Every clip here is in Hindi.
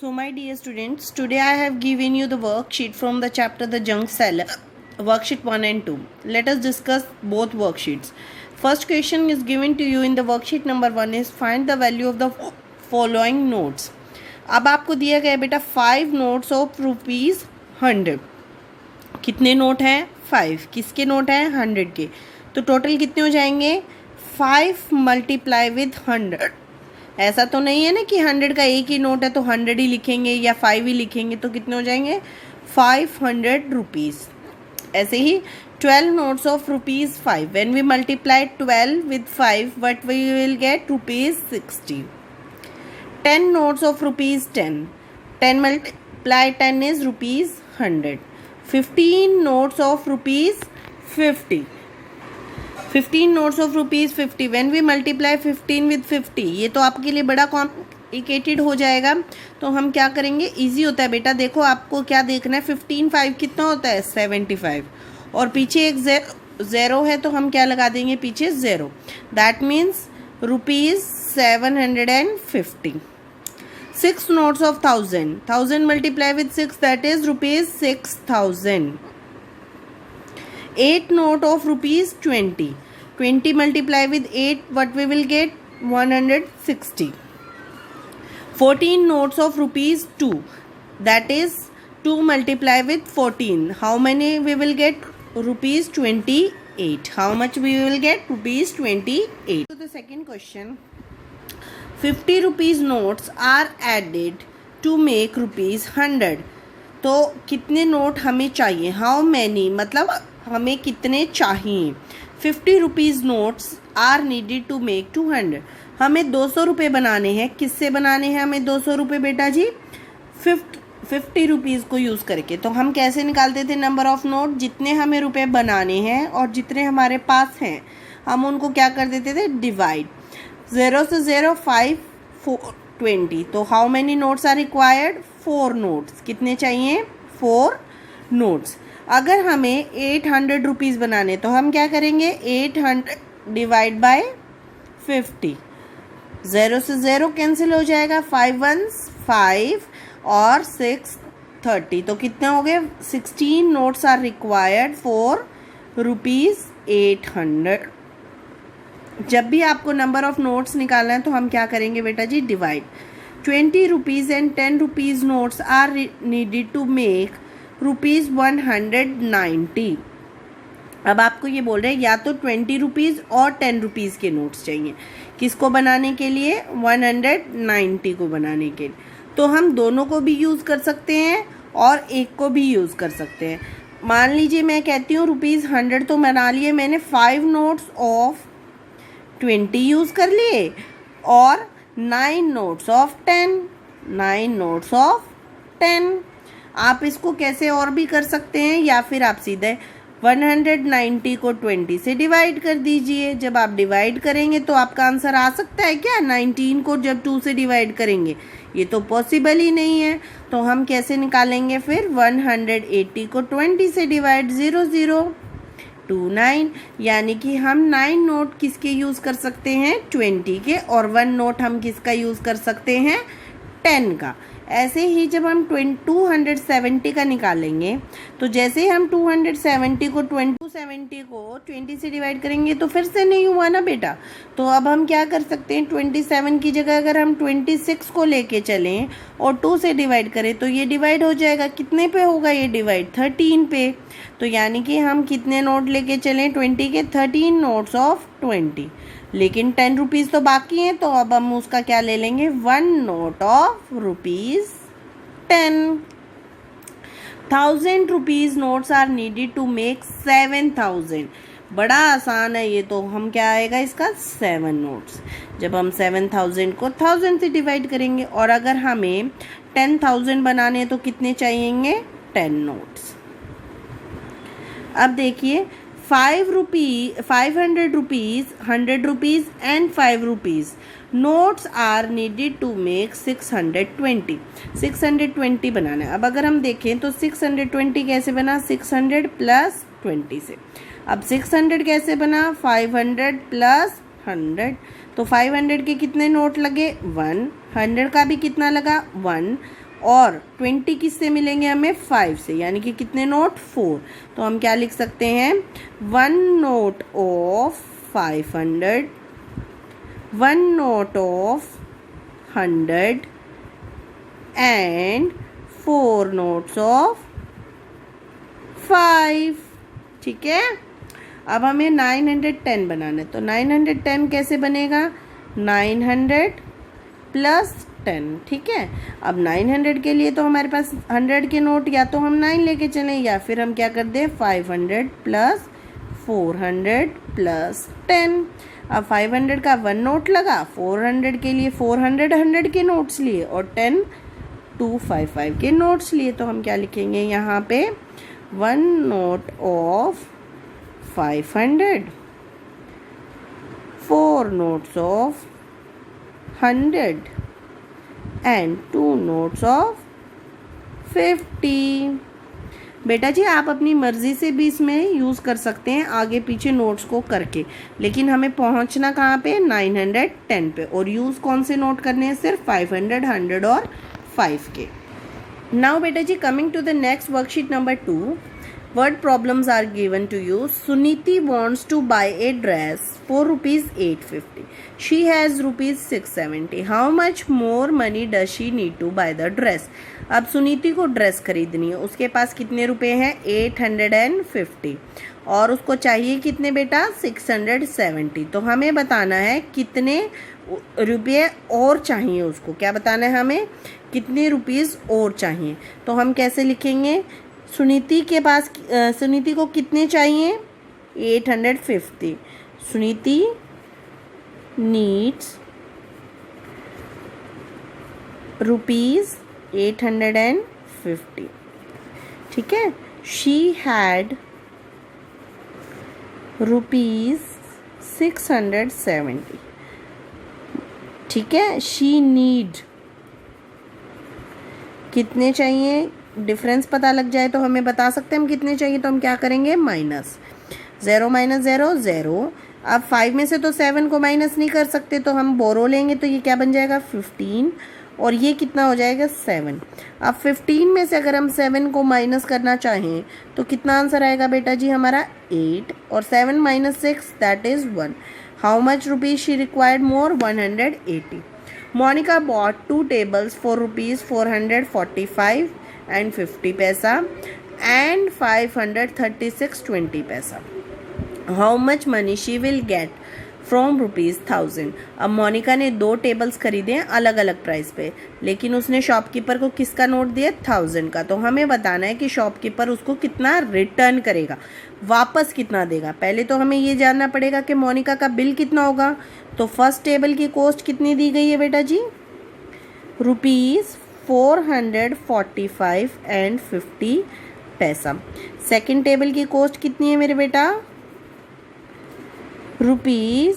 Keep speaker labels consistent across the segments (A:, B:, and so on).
A: So my dear students, today I have given you the worksheet from the chapter The Junk Seller, worksheet 1 and 2. Let us discuss both worksheets. First question is given to you in the worksheet number 1 is find the value of the following notes. अब आपको दिया गया बेटा 5 notes of ₹100. कितने नोट हैं? 5. किसके नोट हैं? 100 के. तो टोटल कितने हो जाएंगे? 5 मल्टीप्लाई विद 100. ऐसा तो नहीं है ना कि 100 का एक ही नोट है तो 100 ही लिखेंगे या 5 ही लिखेंगे, तो कितने हो जाएंगे? 500 रुपीज़. ऐसे ही 12 notes of ₹5. When we multiply 12 with 5 what we will get? ₹60. 10 notes of ₹10. 10 multiply 10 is ₹100. 15 notes of ₹50. 15 notes of ₹50. When we multiply 15 with 50, ये तो आपके लिए बड़ा कॉम्प्लिकेटेड हो जाएगा, तो हम क्या करेंगे? इजी होता है बेटा. देखो आपको क्या देखना है, 15 5 कितना होता है? 75. और पीछे एक ज़ेरो है तो हम क्या लगा देंगे? पीछे zero. That means ₹750. 6 notes of 1000. 1000 multiply with 6 that is ₹6000. 8 note of ₹20. 20 multiply with 8 what we will get? 160. 14 notes of ₹2. that is 2 multiply with 14. How many we will get? ₹28. How much we will get? ₹28. So the second question, 50 rupees notes are added to make ₹100. तो कितने नोट हमें चाहिए? हाउ मैनी मतलब हमें कितने चाहिए? 50 rupees notes are needed to make 200. हमें 200 रुपये बनाने हैं. किससे बनाने हैं हमें 200 रुपये बेटा जी? 50 रुपीज़ को यूज़ करके. तो हम कैसे निकालते थे नंबर ऑफ़ नोट? जितने हमें रुपये बनाने हैं और जितने हमारे पास हैं हम उनको क्या कर देते थे? डिवाइड. 0 से 0 5 4 20. तो how many notes are required? 4 notes. कितने चाहिए? 4 नोट्स. अगर हमें 800 रुपीज़ बनाने तो हम क्या करेंगे? 800 डिवाइड बाय 50. 0 से 0 कैंसिल हो जाएगा. 5 1s 5 और 6 30. तो कितने हो गए? 16 नोट्स आर रिक्वायर्ड फॉर ₹800. जब भी आपको नंबर ऑफ नोट्स निकालना है तो हम क्या करेंगे बेटा जी? Divide. 20 rupees and 10 rupees notes are needed to make ₹190. अब आपको ये बोल रहे हैं या तो 20 रुपीज़ और 10 रुपीज़ के नोट्स चाहिए. किसको बनाने के लिए? 190 को बनाने के लिए. तो हम दोनों को भी यूज़ कर सकते हैं और एक को भी यूज़ कर सकते हैं. मान लीजिए मैं कहती हूँ ₹100 तो बना लिए मैंने, 5 नोट्स ऑफ 20 यूज़ कर लिए और 9 नोट्स ऑफ 10. 9 notes of 10. आप इसको कैसे और भी कर सकते हैं, या फिर आप सीधे 190 को 20 से डिवाइड कर दीजिए. जब आप डिवाइड करेंगे तो आपका आंसर आ सकता है क्या? 19 को जब 2 से डिवाइड करेंगे, ये तो पॉसिबल ही नहीं है. तो हम कैसे निकालेंगे फिर? 180 को 20 से डिवाइड. 0 0 2 9. यानी कि हम 9 नोट किसके यूज़ कर सकते हैं? 20 के. और 1 नोट हम किसका यूज़ कर सकते हैं? 10 का. ऐसे ही जब हम 270 का निकालेंगे तो जैसे ही हम 270 को 20 से डिवाइड करेंगे तो फिर से नहीं हुआ ना बेटा. तो अब हम क्या कर सकते हैं? 27 की जगह अगर हम 26 को लेके चलें और 2 से डिवाइड करें तो ये डिवाइड हो जाएगा. कितने पे होगा ये डिवाइड? 13 पे. तो यानी कि हम कितने नोट लेके चलें? 20 के 13 नोट्स ऑफ 20. लेकिन 10 रुपीज़ तो बाकी हैं, तो अब हम उसका क्या ले लेंगे? 1 note of ₹10. 1000 rupees notes are needed to make 7000. बड़ा आसान है ये तो. हम क्या आएगा इसका? 7 नोट्स. जब हम 7000 को 1000 से डिवाइड करेंगे और अगर हमें 10,000 बनाने तो कितने चाहिएंगे? 10 नोट्स. अब देखिए 500 rupees, 100 rupees and 5 rupees notes are needed to make 620. 620 बनाना है. अब अगर हम देखें तो 620 कैसे बना? 600 प्लस 20 से. अब 600 कैसे बना? 500 प्लस 100. तो 500 के कितने नोट लगे? 1. 100 का भी कितना लगा? 1. और 20 किससे मिलेंगे हमें? 5 से, यानी कि कितने नोट? 4। तो हम क्या लिख सकते हैं? 1 note of 500, 1 note of 100 and 4 notes of 5। ठीक है, अब हमें 910 बनाना है। तो 910 कैसे बनेगा? 900 प्लस 10। ठीक है, अब 900 के लिए तो हमारे पास 100 के नोट या तो हम 9 लेके चलें या फिर हम क्या कर दें? 500 प्लस 400 प्लस 10। अब 500 का 1 नोट लगा, 400 के लिए 400 100 के नोट्स लिए और 10 255 के नोट्स लिए। तो हम क्या लिखेंगे यहाँ पे? 1 note of 500, 4 notes of 100 and 2 notes of 50। बेटा जी आप अपनी मर्ज़ी से भी इसमें यूज़ कर सकते हैं आगे पीछे नोट्स को करके, लेकिन हमें पहुंचना कहाँ पे? 910 पे। और यूज़ कौन से नोट करने हैं? सिर्फ 500, 100 और 5 के। नाउ बेटा जी coming to the next worksheet number 2, word problems are given to you. Suniti wants to buy a dress for rupees 850. She has rupees 670. How much more money does she need to buy the dress? अब सुनीति को ड्रेस खरीदनी है, उसके पास कितने रुपए हैं? 850 और उसको चाहिए कितने बेटा? 670। तो हमें बताना है कितने रुपये और चाहिए उसको। क्या बताना है हमें? कितने रुपीस और चाहिए। तो हम कैसे लिखेंगे? सुनीति के पास सुनीति को कितने चाहिए? 850। Suniti needs rupees 850। ठीक है, शी हैड रुपीज 670। ठीक है, शी नीड कितने चाहिए? डिफरेंस पता लग जाए तो हमें बता सकते हैं हम कितने चाहिए। तो हम क्या करेंगे? Minus 0 minus 0 0। अब 5 में से तो 7 को माइनस नहीं कर सकते, तो हम बोरो लेंगे। तो ये क्या बन जाएगा? 15 और ये कितना हो जाएगा? 7। अब 15 में से अगर हम 7 को माइनस करना चाहें तो कितना आंसर आएगा बेटा जी हमारा? 8 और 7 minus 6 that is 1। How much rupees she required more? 180। Monica bought 2 tables for rupees 445 and 50 paisa and 536 20 paisa. How much money she will get from rupees 1000? अब मोनिका ने 2 टेबल्स खरीदे हैं अलग अलग प्राइस पे, लेकिन उसने शॉपकीपर को किसका नोट दिया? 1000 का। तो हमें बताना है कि शॉपकीपर उसको कितना रिटर्न करेगा, वापस कितना देगा। पहले तो हमें ये जानना पड़ेगा कि मोनिका का बिल कितना होगा। तो फर्स्ट टेबल की कॉस्ट कितनी दी गई है बेटा जी? रुपीज़ 445 एंड 50 पैसा। सेकेंड टेबल की कॉस्ट कितनी है मेरे बेटा? रुपीज़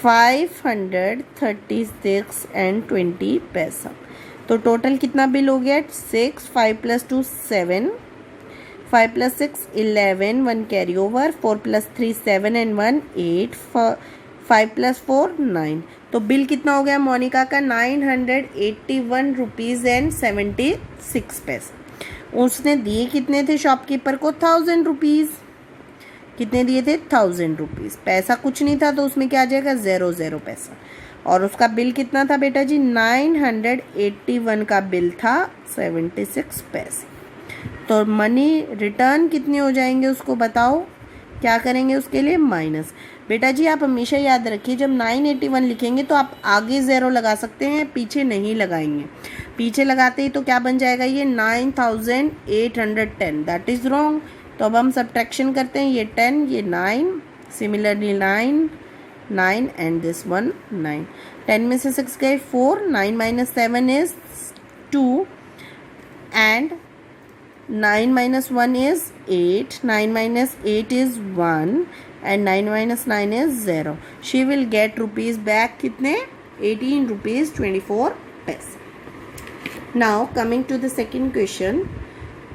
A: 536 एंड 20 पैसा। तो टोटल कितना बिल हो गया? 6, 5 + 2 7, 5 + 6 11, 1 कैरी ओवर, 4 + 3 7 and 1 8, 5 + 4 9। तो बिल कितना हो गया मोनिका का? 981 रुपीज़ एंड 76 पैसा। उसने दिए कितने थे शॉपकीपर को? 1000 रुपीज़। कितने दिए थे? 1000 रुपीज़। पैसा कुछ नहीं था तो उसमें क्या आ जाएगा? 0 पैसा। और उसका बिल कितना था बेटा जी? 981 का बिल था 76 पैसे। तो मनी रिटर्न कितने हो जाएंगे उसको बताओ? क्या करेंगे उसके लिए? माइनस। बेटा जी आप हमेशा याद रखिए जब 981 लिखेंगे तो आप आगे 0 लगा सकते हैं, पीछे नहीं लगाएंगे। पीछे लगाते ही तो क्या बन जाएगा? ये 9810 दैट इज़ रॉन्ग। तो अब हम सब्ट्रैक्शन करते हैं। ये 10, ये 9, सिमिलरली 9 9 एंड दिस वन 9। 10 में से 6 गए 4, 9 - 7 is 2 and 9 - 1 is 8, 9 - 8 is 1 and 9 - 9 is 0. She will get rupees back कितने? 18 rupees 24 पैसे. Now coming to the second question.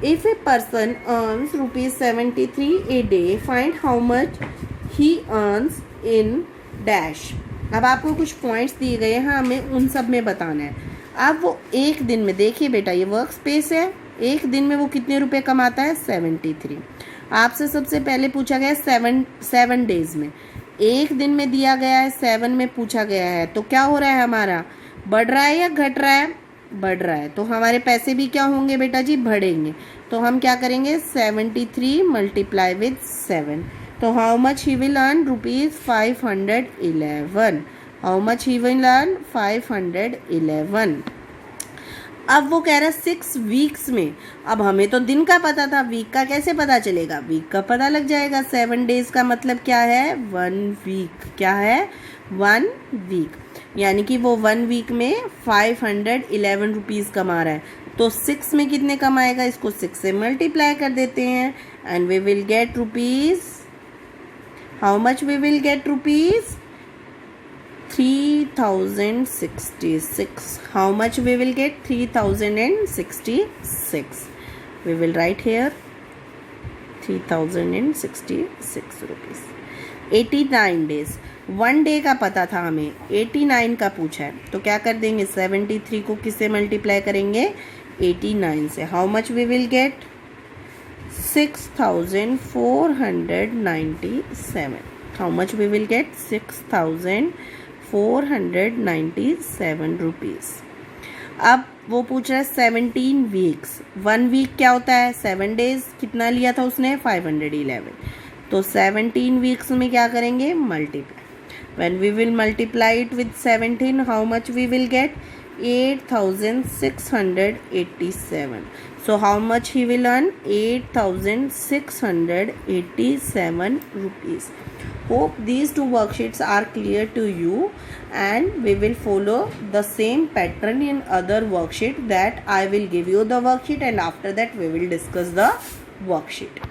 A: If a person earns rupees 73 a day, find how much he earns in dash. अब आपको कुछ पॉइंट्स दिए गए हैं, हमें उन सब में बताना है। अब वो एक दिन में, देखिए बेटा ये वर्क स्पेस है, एक दिन में वो कितने रुपए कमाता है, 73। आपसे सबसे पहले पूछा गया है 7 डेज में, एक दिन में दिया गया है 7 में पूछा गया है, तो क्या हो रहा है हमारा, बढ़ रहा है या घट रहा है, बढ़ रहा है, तो हमारे पैसे भी क्या होंगे बेटा जी, बढ़ेंगे। तो हम क्या करेंगे, 73 मल्टीप्लाई विथ 7, तो how much he will earn, ₹511। How much he will earn, 511। अब वो कह रहा है 6 वीक्स में, अब हमें तो दिन का पता था, वीक का कैसे पता चलेगा, वीक का पता लग जाएगा। 7 डेज का मतलब क्या है, 1 वीक, क्या है, 1 वीक, यानी कि वो 1 वीक में 511 रुपीज़ कमा रहा है। तो 6 में कितने कमाएगा, इसको 6 से मल्टीप्लाई कर देते हैं, and we will get rupees, how much we will get rupees, 3066. How much we will get, 3066. We will write here 3066 rupees. 89 days, 1 day का पता था हमें, 89 का पूछा है, तो क्या कर देंगे, 73 को किससे मल्टीप्लाई करेंगे, 89 से। How much we will get, 6497. How much we will get, 6497 rupees. अब वो पूछ रहा है 17 वीक्स, 1 वीक क्या होता है, 7 डेज, कितना लिया था उसने, 511, तो 17 वीक्स में क्या करेंगे, multiply. When we will multiply it with 17, how much we will get, 8687. So how much he will earn, 8687 rupees. Hope these two worksheets are clear to you, and we will follow the same pattern in other worksheet, that I will give you the worksheet and after that we will discuss the worksheet.